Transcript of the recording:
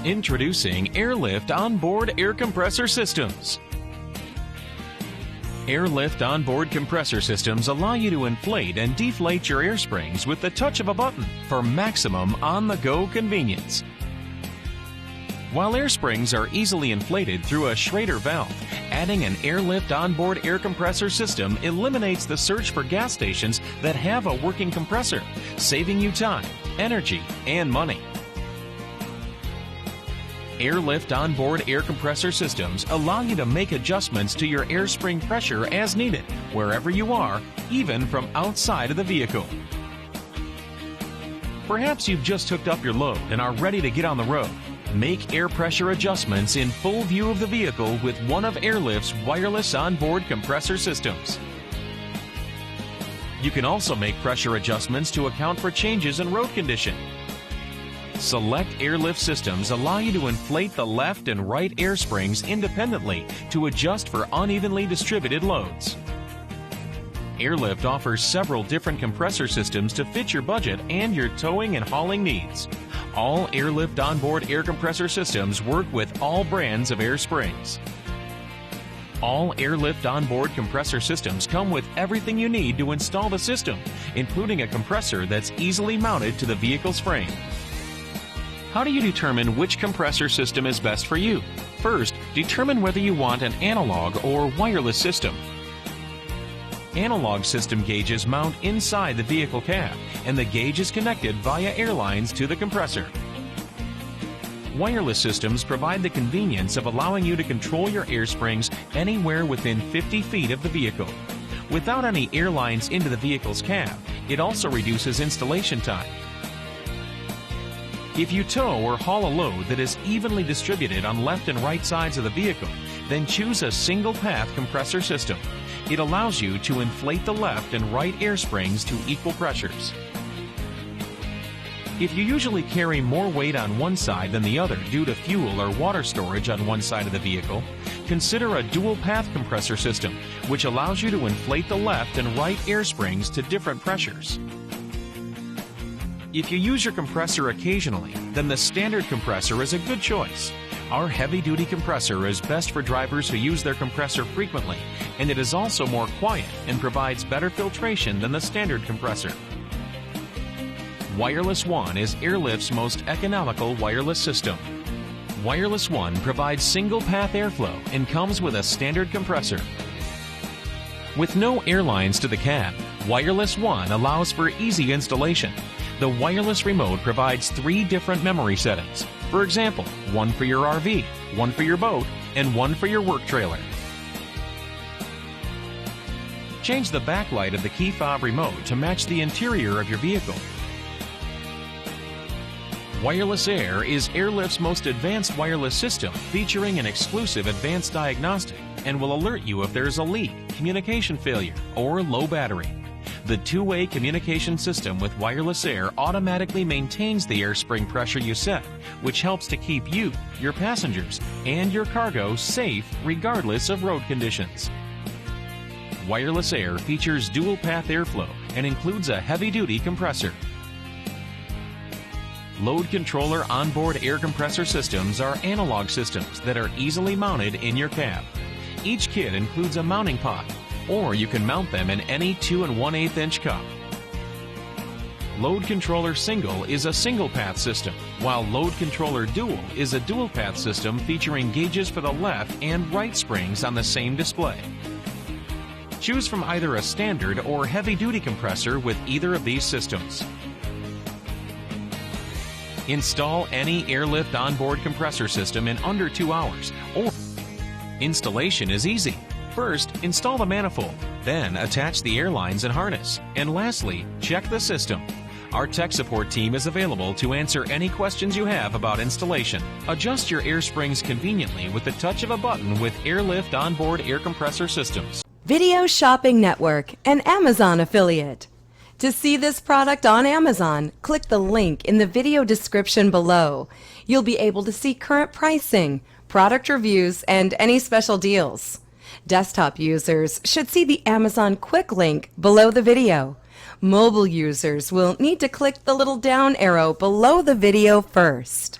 Introducing Airlift Onboard Air Compressor Systems. Airlift onboard compressor systems allow you to inflate and deflate your air springs with the touch of a button for maximum on-the-go convenience. While air springs are easily inflated through a Schrader valve, adding an Airlift onboard air compressor system eliminates the search for gas stations that have a working compressor, saving you time, energy, and money. Airlift onboard air compressor systems allow you to make adjustments to your air spring pressure as needed, wherever you are, even from outside of the vehicle. Perhaps you've just hooked up your load and are ready to get on the road. Make air pressure adjustments in full view of the vehicle with one of Airlift's wireless onboard compressor systems. You can also make pressure adjustments to account for changes in road condition. Select Airlift systems allow you to inflate the left and right air springs independently to adjust for unevenly distributed loads. Airlift offers several different compressor systems to fit your budget and your towing and hauling needs. All Airlift onboard air compressor systems work with all brands of air springs. All Airlift onboard compressor systems come with everything you need to install the system, including a compressor that's easily mounted to the vehicle's frame. How do you determine which compressor system is best for you? First, determine whether you want an analog or wireless system. Analog system gauges mount inside the vehicle cab, and the gauge is connected via air lines to the compressor. Wireless systems provide the convenience of allowing you to control your air springs anywhere within 50 feet of the vehicle. Without any air lines into the vehicle's cab, it also reduces installation time. If you tow or haul a load that is evenly distributed on left and right sides of the vehicle, then choose a single path compressor system. It allows you to inflate the left and right air springs to equal pressures. If you usually carry more weight on one side than the other due to fuel or water storage on one side of the vehicle, consider a dual path compressor system, which allows you to inflate the left and right air springs to different pressures. If you use your compressor occasionally, then the standard compressor is a good choice. Our heavy-duty compressor is best for drivers who use their compressor frequently, and it is also more quiet and provides better filtration than the standard compressor. Wireless One is Airlift's most economical wireless system. Wireless One provides single-path airflow and comes with a standard compressor. With no air lines to the cab, Wireless One allows for easy installation. The wireless remote provides 3 different memory settings. For example, one for your RV, one for your boat, and one for your work trailer. Change the backlight of the key fob remote to match the interior of your vehicle. Wireless Air is Airlift's most advanced wireless system, featuring an exclusive advanced diagnostic and will alert you if there is a leak, communication failure, or low battery. The two-way communication system with Wireless Air automatically maintains the air spring pressure you set, which helps to keep you, your passengers, and your cargo safe regardless of road conditions. Wireless Air features dual-path airflow and includes a heavy-duty compressor. Load controller onboard air compressor systems are analog systems that are easily mounted in your cab. Each kit includes a mounting pod, or you can mount them in any 2 1/8 inch cup. Load Controller Single is a single-path system, while Load Controller Dual is a dual-path system featuring gauges for the left and right springs on the same display. Choose from either a standard or heavy-duty compressor with either of these systems. Install any Airlift onboard compressor system in under 2 hours, or installation is easy. First, install the manifold, then attach the air lines and harness, and lastly, check the system. Our tech support team is available to answer any questions you have about installation. Adjust your air springs conveniently with the touch of a button with Airlift onboard air compressor systems. Video Shopping Network, an Amazon affiliate. To see this product on Amazon, click the link in the video description below. You'll be able to see current pricing, product reviews, and any special deals. Desktop users should see the Amazon quick link below the video. Mobile users will need to click the little down arrow below the video first.